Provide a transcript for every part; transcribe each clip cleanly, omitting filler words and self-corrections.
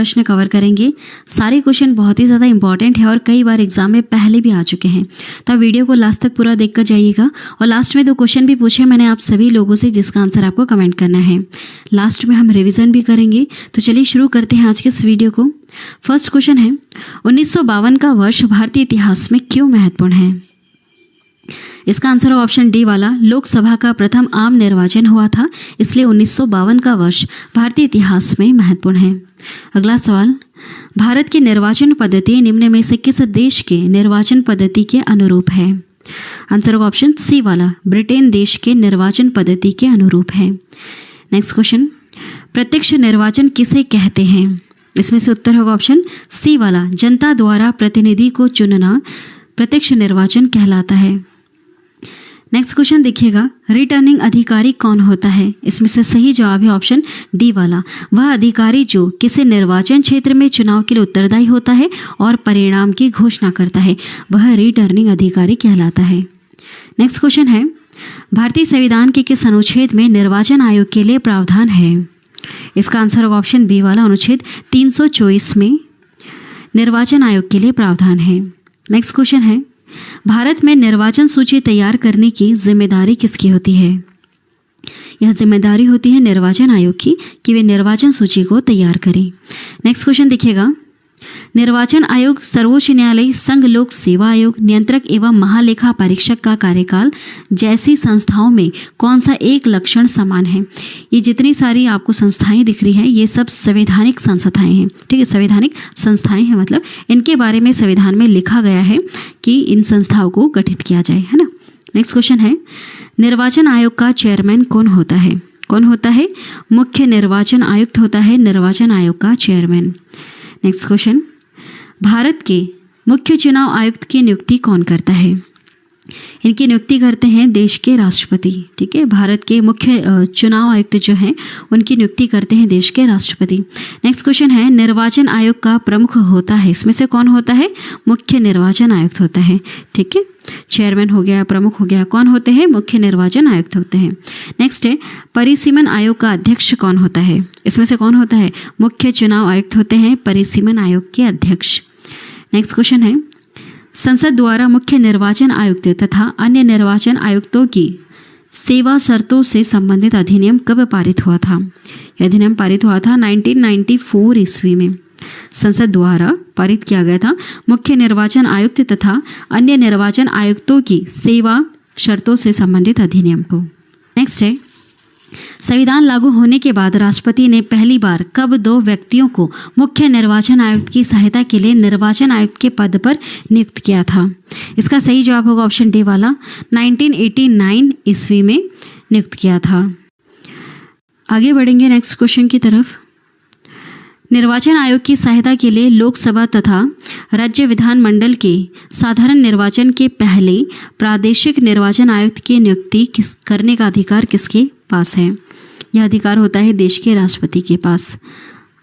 प्रश्न कवर करेंगे। सारे क्वेश्चन बहुत ही ज़्यादा इंपॉर्टेंट है और कई बार एग्जाम में पहले भी आ चुके हैं, तो वीडियो को लास्ट तक पूरा देखकर जाइएगा। और लास्ट में 2 क्वेश्चन भी पूछे मैंने आप सभी लोगों से, जिसका आंसर आपको कमेंट करना है। लास्ट में हम रिविज़न भी करेंगे। तो चलिए शुरू करते हैं आज के इस वीडियो को। फर्स्ट क्वेश्चन है, 1952 का वर्ष भारतीय इतिहास में क्यों महत्वपूर्ण है? इसका आंसर है ऑप्शन डी वाला, लोकसभा का प्रथम आम निर्वाचन हुआ था, इसलिए 1952 का वर्ष भारतीय इतिहास में महत्वपूर्ण है। अगला सवाल, भारत की निर्वाचन पद्धति निम्न में से किस देश के निर्वाचन पद्धति के अनुरूप है? आंसर होगा ऑप्शन सी वाला, ब्रिटेन देश के निर्वाचन पद्धति के अनुरूप है। नेक्स्ट क्वेश्चन, प्रत्यक्ष निर्वाचन किसे कहते हैं? इसमें से उत्तर होगा ऑप्शन सी वाला, जनता द्वारा प्रतिनिधि को चुनना प्रत्यक्ष निर्वाचन कहलाता है। नेक्स्ट क्वेश्चन देखिएगा, रिटर्निंग अधिकारी कौन होता है? इसमें से सही जवाब है ऑप्शन डी वाला, वह अधिकारी जो किसी निर्वाचन क्षेत्र में चुनाव के लिए उत्तरदायी होता है और परिणाम की घोषणा करता है, वह रिटर्निंग अधिकारी कहलाता है। नेक्स्ट क्वेश्चन है, भारतीय संविधान के किस अनुच्छेद में निर्वाचन आयोग के लिए प्रावधान है? इसका आंसर होगा ऑप्शन बी वाला, अनुच्छेद 324 में निर्वाचन आयोग के लिए प्रावधान है। नेक्स्ट क्वेश्चन है, भारत में निर्वाचन सूची तैयार करने की जिम्मेदारी किसकी होती है? यह जिम्मेदारी होती है निर्वाचन आयोग की कि वे निर्वाचन सूची को तैयार करें। नेक्स्ट क्वेश्चन देखिएगा, निर्वाचन आयोग, सर्वोच्च न्यायालय, संघ लोक सेवा आयोग, नियंत्रक एवं महालेखा परीक्षक का कार्यकाल जैसी संस्थाओं में कौन सा एक लक्षण समान है? ये जितनी सारी आपको संस्थाएं दिख रही हैं, ये सब संवैधानिक संस्थाएं हैं। ठीक है, संवैधानिक संस्थाएं हैं, मतलब इनके बारे में संविधान में लिखा गया है कि इन संस्थाओं को गठित किया जाए, है ना। नेक्स्ट क्वेश्चन है, निर्वाचन आयोग का चेयरमैन कौन होता है? कौन होता है? मुख्य निर्वाचन आयुक्त होता है निर्वाचन आयोग का चेयरमैन। नेक्स्ट क्वेश्चन, भारत के मुख्य चुनाव आयुक्त की नियुक्ति कौन करता है? इनकी नियुक्ति करते हैं देश के राष्ट्रपति। ठीक है, भारत के मुख्य चुनाव आयुक्त जो हैं उनकी नियुक्ति करते हैं देश के राष्ट्रपति। नेक्स्ट क्वेश्चन है, निर्वाचन आयोग का प्रमुख होता है, इसमें से कौन होता है? मुख्य निर्वाचन आयुक्त होता है। ठीक है, चेयरमैन हो गया, प्रमुख हो गया, कौन होते हैं? मुख्य निर्वाचन आयुक्त होते हैं। नेक्स्ट है, परिसीमन आयोग का अध्यक्ष कौन होता है? इसमें से कौन होता है? मुख्य चुनाव आयुक्त होते हैं परिसीमन आयोग के अध्यक्ष। नेक्स्ट क्वेश्चन है, संसद द्वारा मुख्य निर्वाचन आयुक्त तथा अन्य निर्वाचन आयुक्तों की सेवा शर्तों से संबंधित अधिनियम कब पारित हुआ था? यह अधिनियम पारित हुआ था 1994 ईस्वी में। संसद द्वारा पारित किया गया था मुख्य निर्वाचन आयुक्त तथा अन्य निर्वाचन आयुक्तों की सेवा शर्तों से संबंधित अधिनियम को। नेक्स्ट है, संविधान लागू होने के बाद राष्ट्रपति ने पहली बार कब 2 व्यक्तियों को मुख्य निर्वाचन आयुक्त की सहायता के लिए निर्वाचन आयुक्त के पद पर नियुक्त किया था? इसका सही जवाब होगा ऑप्शन डी वाला, 1989 ईस्वी में नियुक्त किया था। आगे बढ़ेंगे नेक्स्ट क्वेश्चन की तरफ। निर्वाचन आयोग की सहायता के लिए लोकसभा तथा राज्य विधानमंडल के साधारण निर्वाचन के पहले प्रादेशिक निर्वाचन आयुक्त की नियुक्ति करने का अधिकार किसके पास है? यह अधिकार होता है देश के राष्ट्रपति के पास।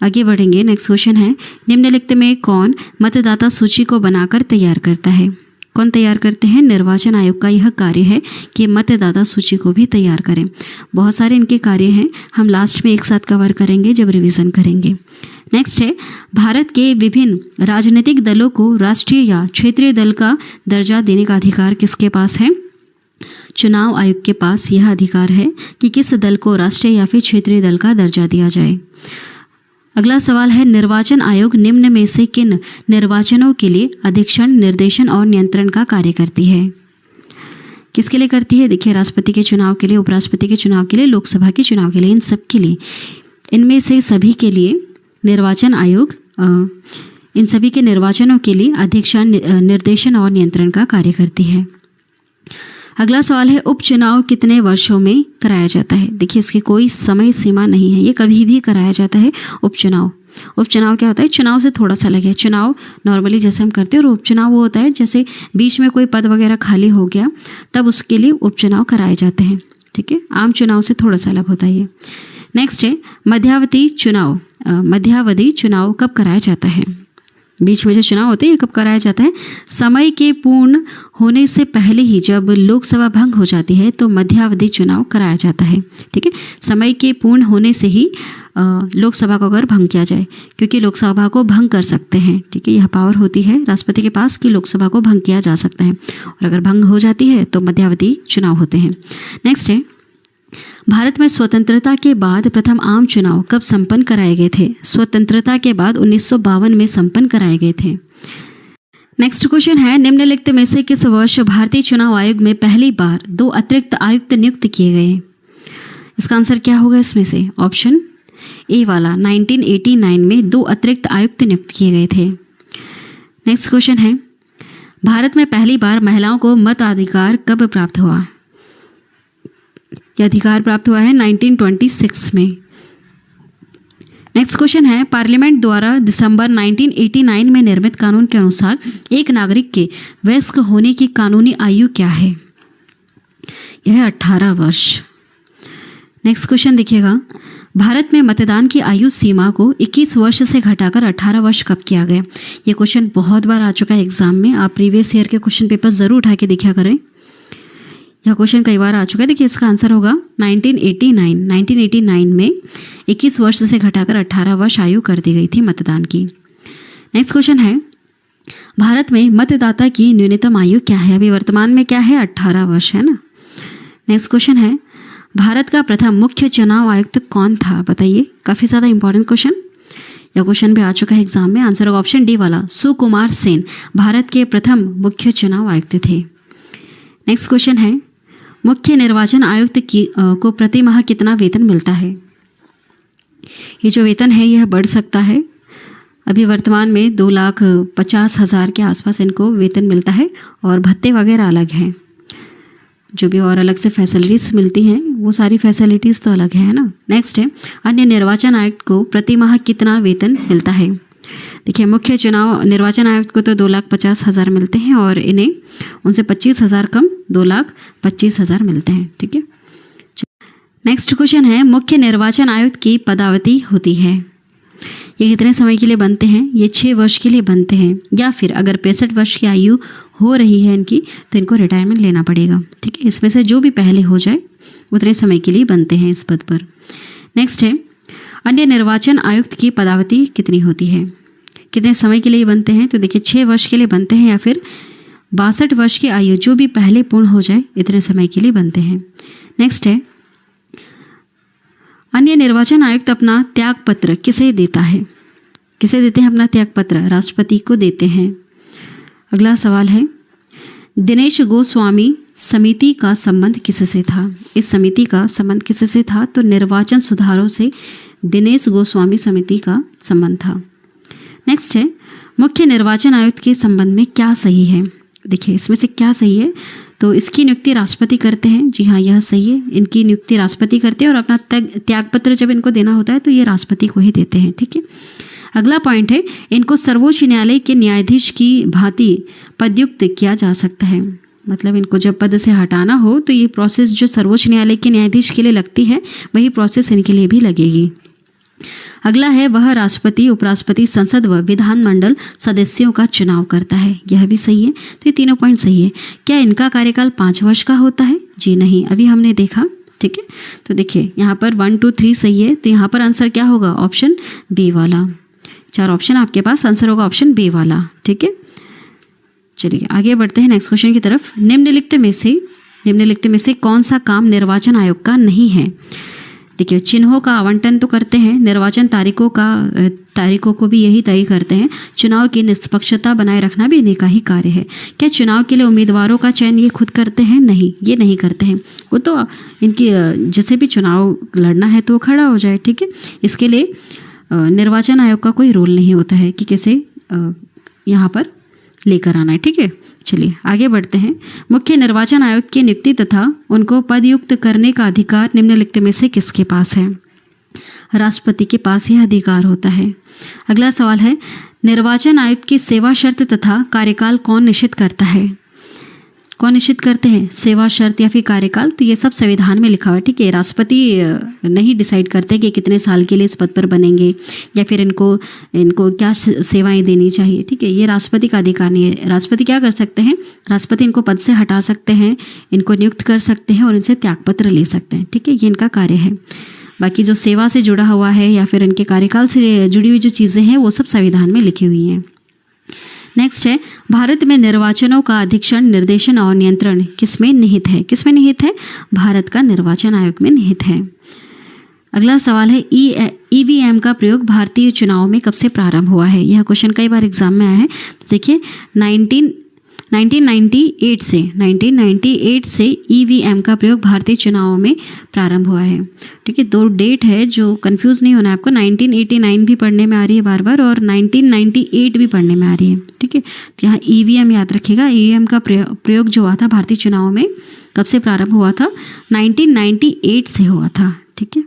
आगे बढ़ेंगे, नेक्स्ट क्वेश्चन है, निम्नलिखित में कौन मतदाता सूची को बनाकर तैयार करता है? कौन तैयार करते हैं? निर्वाचन आयोग का यह कार्य है कि मतदाता सूची को भी तैयार करें। बहुत सारे इनके कार्य हैं, हम लास्ट में एक साथ कवर करेंगे जब रिवीजन करेंगे। नेक्स्ट है, भारत के विभिन्न राजनीतिक दलों को राष्ट्रीय या क्षेत्रीय दल का दर्जा देने का अधिकार किसके पास है? चुनाव आयोग के पास यह अधिकार है कि किस दल को राष्ट्रीय या फिर क्षेत्रीय दल का दर्जा दिया जाए। अगला सवाल है, निर्वाचन आयोग निम्न में से किन निर्वाचनों के लिए अधीक्षण, निर्देशन और नियंत्रण का कार्य करती है? किसके लिए करती है? देखिए, राष्ट्रपति के चुनाव के लिए, उपराष्ट्रपति के चुनाव के लिए, लोकसभा के चुनाव के लिए, इन सब के लिए, इनमें से सभी के लिए निर्वाचन आयोग इन सभी के निर्वाचनों के लिए अधीक्षण, निर्देशन और नियंत्रण का कार्य करती है। अगला सवाल है, उपचुनाव कितने वर्षों में कराया जाता है? देखिए, इसकी कोई समय सीमा नहीं है, ये कभी भी कराया जाता है उपचुनाव। उपचुनाव क्या होता है? चुनाव से थोड़ा सा अलग है। चुनाव नॉर्मली जैसे हम करते हैं, और उपचुनाव वो होता है जैसे बीच में कोई पद वगैरह खाली हो गया तब उसके लिए उपचुनाव कराए जाते हैं। ठीक है, आम चुनाव से थोड़ा सा अलग होता है ये। नेक्स्ट है, मध्यावधि चुनाव कब कराया जाता है? बीच में जो चुनाव होते हैं ये कब कराया जाता है? समय के पूर्ण होने से पहले ही जब लोकसभा भंग हो जाती है तो मध्यावधि चुनाव कराया जाता है। ठीक है, समय के पूर्ण होने से ही लोकसभा को अगर भंग किया जाए, क्योंकि लोकसभा को भंग कर सकते हैं। ठीक है, यह पावर होती है राष्ट्रपति के पास कि लोकसभा को भंग किया जा सकता है, और अगर भंग हो जाती है तो मध्यावधि चुनाव होते हैं। नेक्स्ट है, भारत में स्वतंत्रता के बाद प्रथम आम चुनाव कब संपन्न कराए गए थे? स्वतंत्रता के बाद 1952 में संपन्न कराए गए थे। नेक्स्ट क्वेश्चन है, निम्नलिखित में से किस वर्ष भारतीय चुनाव आयोग में पहली बार 2 अतिरिक्त आयुक्त नियुक्त किए गए? इसका आंसर क्या होगा इसमें से? ऑप्शन ए वाला 1989 में 2 अतिरिक्त आयुक्त नियुक्त किए गए थे। नेक्स्ट क्वेश्चन है, भारत में पहली बार महिलाओं को मताधिकार कब प्राप्त हुआ? यह अधिकार प्राप्त हुआ है 1926 में। नेक्स्ट क्वेश्चन है, पार्लियामेंट द्वारा दिसंबर 1989 में निर्मित कानून के अनुसार एक नागरिक के वयस्क होने की कानूनी आयु क्या है? यह है 18 वर्ष। नेक्स्ट क्वेश्चन देखिएगा, भारत में मतदान की आयु सीमा को 21 वर्ष से घटाकर 18 वर्ष कब किया गया? ये क्वेश्चन बहुत बार आ चुका है एग्जाम में, आप प्रीवियस ईयर के क्वेश्चन पेपर जरूर उठा के देखा करें। यह क्वेश्चन कई बार आ चुका है। देखिए इसका आंसर होगा 1989 में 21 वर्ष से घटाकर 18 वर्ष आयु कर दी गई थी मतदान की। नेक्स्ट क्वेश्चन है, भारत में मतदाता की न्यूनतम आयु क्या है? अभी वर्तमान में क्या है? 18 वर्ष है ना। नेक्स्ट क्वेश्चन है, भारत का प्रथम मुख्य चुनाव आयुक्त कौन था? बताइए, काफ़ी ज़्यादा इंपॉर्टेंट क्वेश्चन। यह क्वेश्चन भी आ चुका है एग्जाम में। आंसर होगा ऑप्शन डी वाला, सुकुमार सेन भारत के प्रथम मुख्य चुनाव आयुक्त थे। नेक्स्ट क्वेश्चन है, मुख्य निर्वाचन आयुक्त को प्रति माह कितना वेतन मिलता है? ये जो वेतन है यह बढ़ सकता है। अभी वर्तमान में 2,50,000 के आसपास इनको वेतन मिलता है, और भत्ते वगैरह अलग हैं। जो भी और अलग से फैसिलिटीज़ मिलती हैं वो सारी फैसिलिटीज़ तो अलग है ना। नेक्स्ट है, अन्य निर्वाचन आयुक्त को प्रति माह कितना वेतन मिलता है? देखिए, मुख्य चुनाव निर्वाचन आयुक्त को तो 2,50,000 मिलते हैं, और इन्हें उनसे 25,000 कम 2,25,000 मिलते हैं। ठीक है, नेक्स्ट क्वेश्चन है, मुख्य निर्वाचन आयुक्त की पदावधि होती है, ये कितने समय के लिए बनते हैं? ये 6 वर्ष के लिए बनते हैं, या फिर अगर 65 वर्ष की आयु हो रही है इनकी तो इनको रिटायरमेंट लेना पड़ेगा। ठीक है, इसमें से जो भी पहले हो जाए उतने समय के लिए बनते हैं इस पद पर। नेक्स्ट है, अन्य निर्वाचन आयुक्त की पदावधि कितनी होती है? कितने समय के लिए बनते हैं? तो देखिए 6 वर्ष के लिए बनते हैं, या फिर 62 वर्ष की आयु जो भी पहले पूर्ण हो जाए इतने समय के लिए बनते हैं। नेक्स्ट है, अन्य निर्वाचन आयुक्त अपना त्याग पत्र किसे देता है? किसे देते हैं अपना त्याग पत्र? राष्ट्रपति को देते हैं। अगला सवाल है, दिनेश गोस्वामी समिति का संबंध किससे था? इस समिति का संबंध किससे था? तो निर्वाचन सुधारों से दिनेश गोस्वामी समिति का संबंध था। नेक्स्ट है, मुख्य निर्वाचन आयुक्त के संबंध में क्या सही है? देखिए इसमें से क्या सही है? तो इसकी नियुक्ति राष्ट्रपति करते हैं। जी हाँ, यह सही है, इनकी नियुक्ति राष्ट्रपति करते हैं, और अपना त्यागपत्र जब इनको देना होता है तो ये राष्ट्रपति को ही देते हैं। ठीक है, अगला पॉइंट है, इनको सर्वोच्च न्यायालय के न्यायाधीश की भांति पदयुक्त किया जा सकता है। मतलब इनको जब पद से हटाना हो तो ये प्रोसेस जो सर्वोच्च न्यायालय के न्यायाधीश के लिए लगती है वही प्रोसेस इनके लिए भी लगेगी। अगला है, वह राष्ट्रपति, उपराष्ट्रपति, संसद व विधानमंडल सदस्यों का चुनाव करता है। यह भी सही है। तो ये तीनों पॉइंट सही है। क्या इनका कार्यकाल 5 वर्ष का होता है? जी नहीं, अभी हमने देखा। ठीक है, तो देखिए यहाँ पर 1, 2, 3 सही है, तो यहाँ पर आंसर क्या होगा? ऑप्शन बी वाला। 4 ऑप्शन आपके पास, आंसर होगा ऑप्शन बी वाला। ठीक है, चलिए आगे बढ़ते हैं नेक्स्ट क्वेश्चन की तरफ। निम्नलिखित में से कौन सा काम निर्वाचन आयोग का नहीं है? देखिए, चिन्हों का आवंटन तो करते हैं, निर्वाचन तारीखों को भी यही तय करते हैं, चुनाव की निष्पक्षता बनाए रखना भी इन्हीं का ही कार्य है। क्या चुनाव के लिए उम्मीदवारों का चयन ये खुद करते हैं? नहीं, ये नहीं करते हैं। वो तो इनकी जैसे भी चुनाव लड़ना है तो वो खड़ा हो जाए। ठीक है, इसके लिए निर्वाचन आयोग का कोई रोल नहीं होता है कि किसे यहाँ पर लेकर आना है। ठीक है, चलिए आगे बढ़ते हैं। मुख्य निर्वाचन आयुक्त की नियुक्ति तथा उनको पदयुक्त करने का अधिकार निम्नलिखित में से किसके पास है? राष्ट्रपति के पास यह अधिकार होता है। अगला सवाल है, निर्वाचन आयुक्त की सेवा शर्त तथा कार्यकाल कौन निश्चित करता है? कौन निश्चित करते हैं? सेवा शर्त या फिर कार्यकाल? तो ये सब संविधान में लिखा हुआ है, ठीक है। राष्ट्रपति नहीं डिसाइड करते कि कितने साल के लिए इस पद पर बनेंगे या फिर इनको क्या सेवाएं देनी चाहिए, ठीक है। ये राष्ट्रपति का अधिकार नहीं है। राष्ट्रपति क्या कर सकते हैं? राष्ट्रपति इनको पद से हटा सकते हैं, इनको नियुक्त कर सकते हैं और इनसे त्यागपत्र ले सकते हैं, ठीक है। ये इनका कार्य है। बाकी जो सेवा से जुड़ा हुआ है या फिर इनके कार्यकाल से जुड़ी हुई जो चीज़ें हैं वो सब संविधान में लिखी हुई हैं। नेक्स्ट है, भारत में निर्वाचनों का अधीक्षण, निर्देशन और नियंत्रण किसमें निहित है? किसमें निहित है? भारत का निर्वाचन आयोग में निहित है। अगला सवाल है, ईवीएम का प्रयोग भारतीय चुनाव में कब से प्रारंभ हुआ है? यह क्वेश्चन कई बार एग्जाम में आया है। तो देखिए 1998 से ईवीएम का प्रयोग भारतीय चुनावों में प्रारंभ हुआ है, ठीक है। 2 डेट है जो कंफ्यूज नहीं होना है आपको। 1989 भी पढ़ने में आ रही है बार बार और 1998 भी पढ़ने में आ रही है, ठीक है। तो यहाँ ईवीएम याद रखिएगा। ईवीएम का प्रयोग जो हुआ था भारतीय चुनावों में कब से प्रारंभ हुआ था? 1998 से हुआ था, ठीक है।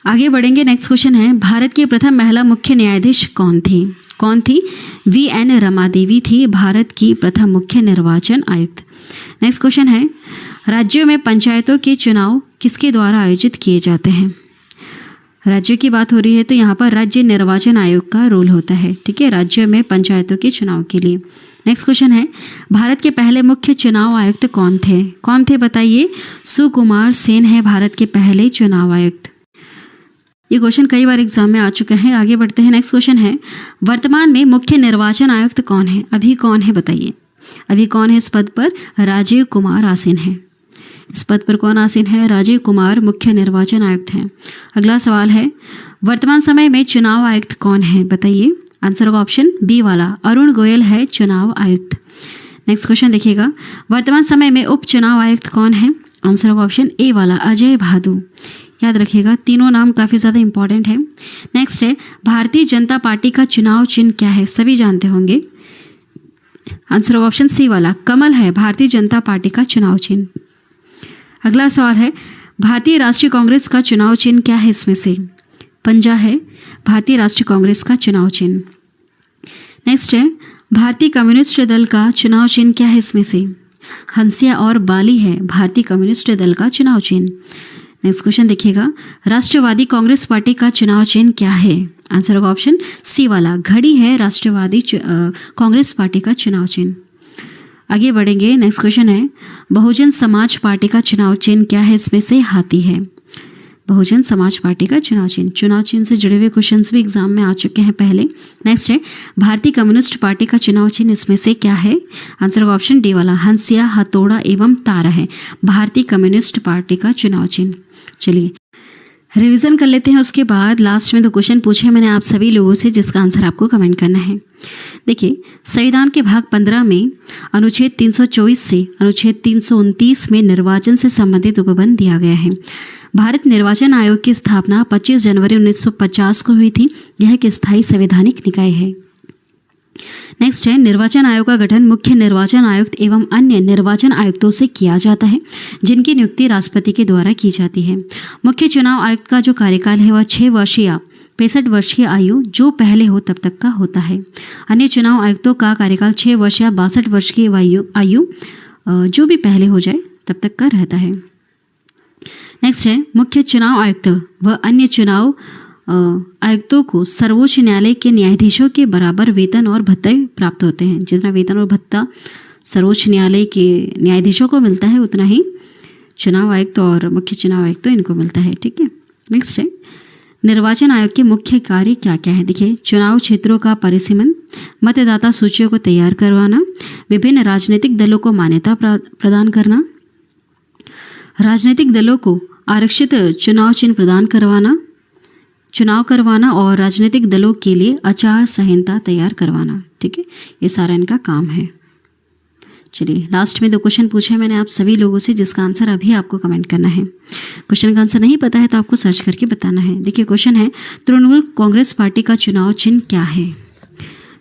आगे बढ़ेंगे। नेक्स्ट क्वेश्चन है, भारत की प्रथम महिला मुख्य न्यायाधीश कौन थी? कौन थी? वीएन रमा देवी थी भारत की प्रथम मुख्य निर्वाचन आयुक्त। नेक्स्ट क्वेश्चन है, राज्यों में पंचायतों के चुनाव किसके द्वारा आयोजित किए जाते हैं? राज्यों की बात हो रही है तो यहाँ पर राज्य निर्वाचन आयोग का रोल होता है, ठीक है, राज्यों में पंचायतों के चुनाव के लिए। नेक्स्ट क्वेश्चन है, भारत के पहले मुख्य चुनाव आयुक्त कौन थे? कौन थे बताइए? सुकुमार सेन है भारत के पहले चुनाव आयुक्त। ये क्वेश्चन कई बार एग्जाम में आ चुके हैं। आगे बढ़ते हैं। नेक्स्ट क्वेश्चन है, वर्तमान में मुख्य निर्वाचन आयुक्त कौन है? अभी कौन है बताइए? अभी कौन है इस पद पर? राजीव कुमार आसीन है। इस पद पर कौन आसीन है? राजीव कुमार मुख्य निर्वाचन आयुक्त हैं। अगला सवाल है, वर्तमान समय में चुनाव आयुक्त कौन है बताइए? आंसर होगा ऑप्शन बी वाला, अरुण गोयल है चुनाव आयुक्त। नेक्स्ट क्वेश्चन देखिएगा, वर्तमान समय में उप चुनाव आयुक्त कौन है? आंसर होगा ऑप्शन ए वाला, अजय भादु। याद रखिएगा, तीनों नाम काफ़ी ज़्यादा इंपॉर्टेंट है। नेक्स्ट है, भारतीय जनता पार्टी का चुनाव चिन्ह क्या है? सभी जानते होंगे। आंसर होगा ऑप्शन सी वाला, कमल है भारतीय जनता पार्टी का चुनाव चिन्ह। अगला सवाल है, भारतीय राष्ट्रीय कांग्रेस का चुनाव चिन्ह क्या है? इसमें से पंजा है भारतीय राष्ट्रीय कांग्रेस का चुनाव चिन्ह। नेक्स्ट है, भारतीय कम्युनिस्ट दल का चुनाव चिन्ह क्या है? इसमें से हंसिया और बाली है भारतीय कम्युनिस्ट दल का चुनाव चिन्ह। नेक्स्ट क्वेश्चन देखिएगा, राष्ट्रवादी कांग्रेस पार्टी का चुनाव चिन्ह क्या है? आंसर होगा ऑप्शन सी वाला, घड़ी है राष्ट्रवादी कांग्रेस पार्टी का चुनाव चिन्ह। आगे बढ़ेंगे। नेक्स्ट क्वेश्चन है, बहुजन समाज पार्टी का चुनाव चिन्ह क्या है? इसमें से हाथी है बहुजन समाज पार्टी का चुनाव चिन्ह। चुनाव चिन्ह से जुड़े हुए क्वेश्चंस भी एग्जाम में आ चुके हैं पहले। नेक्स्ट है, भारतीय कम्युनिस्ट पार्टी का चुनाव चिन्ह इसमें से क्या है? आंसर होगा ऑप्शन डी वाला, हंसिया, हथौड़ा एवं तारा है भारतीय कम्युनिस्ट पार्टी का चुनाव चिन्ह। चलिए रिवीजन कर लेते हैं। उसके बाद लास्ट में 2 क्वेश्चन पूछे मैंने आप सभी लोगों से, जिसका आंसर आपको कमेंट करना है। देखिए, संविधान के भाग 15 में अनुच्छेद 324 से अनुच्छेद 329 में निर्वाचन से संबंधित उपबंध दिया गया है। भारत निर्वाचन आयोग की स्थापना 25 जनवरी 1950 को हुई थी। यह एक स्थायी संवैधानिक निकाय है। नेक्स्ट है, निर्वाचन आयोग का गठन मुख्य निर्वाचन आयुक्त एवं अन्य निर्वाचन आयुक्तों से किया जाता है, जिनकी नियुक्ति राष्ट्रपति के द्वारा की जाती है। मुख्य चुनाव आयुक्त का जो कार्यकाल है वह 6 वर्ष या 65 वर्ष की आयु जो पहले हो तब तक का होता है। अन्य चुनाव आयुक्तों का कार्यकाल 6 वर्ष या 62 वर्ष की आयु जो भी पहले हो जाए तब तक का रहता है। नेक्स्ट है, मुख्य चुनाव आयुक्त व अन्य चुनाव आयुक्तों को सर्वोच्च न्यायालय के न्यायाधीशों के बराबर वेतन और भत्ते प्राप्त होते हैं। जितना वेतन और भत्ता सर्वोच्च न्यायालय के न्यायाधीशों को मिलता है उतना ही चुनाव आयुक्त और मुख्य चुनाव आयुक्त इनको मिलता है, ठीक है। नेक्स्ट है, निर्वाचन आयोग के मुख्य कार्य क्या क्या है? देखिए, चुनाव क्षेत्रों का परिसीमन, मतदाता सूचियों को तैयार करवाना, विभिन्न राजनीतिक दलों को मान्यता प्रदान करना, राजनीतिक दलों को आरक्षित चुनाव चिन्ह प्रदान करवाना, चुनाव करवाना और राजनीतिक दलों के लिए आचार संहिता तैयार करवाना, ठीक है। ये सारा इनका काम है। चलिए लास्ट में 2 क्वेश्चन पूछे मैंने आप सभी लोगों से, जिसका आंसर अभी आपको कमेंट करना है। क्वेश्चन का आंसर नहीं पता है तो आपको सर्च करके बताना है। देखिए क्वेश्चन है, तृणमूल कांग्रेस पार्टी का चुनाव चिन्ह क्या है?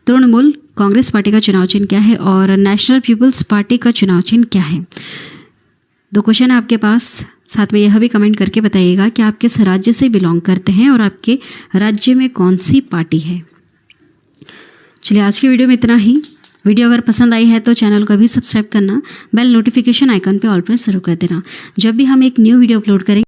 तृणमूल कांग्रेस पार्टी का चुनाव चिन्ह क्या है और नेशनल पीपल्स पार्टी का चुनाव चिन्ह क्या है? 2 क्वेश्चन है आपके पास। साथ में यह भी कमेंट करके बताइएगा कि आप किस राज्य से बिलोंग करते हैं और आपके राज्य में कौन सी पार्टी है। चलिए आज की वीडियो में इतना ही। वीडियो अगर पसंद आई है तो चैनल को भी सब्सक्राइब करना, बेल नोटिफिकेशन आइकन पे ऑल प्रेस जरूर कर देना। जब भी हम एक न्यू वीडियो अपलोड करेंगे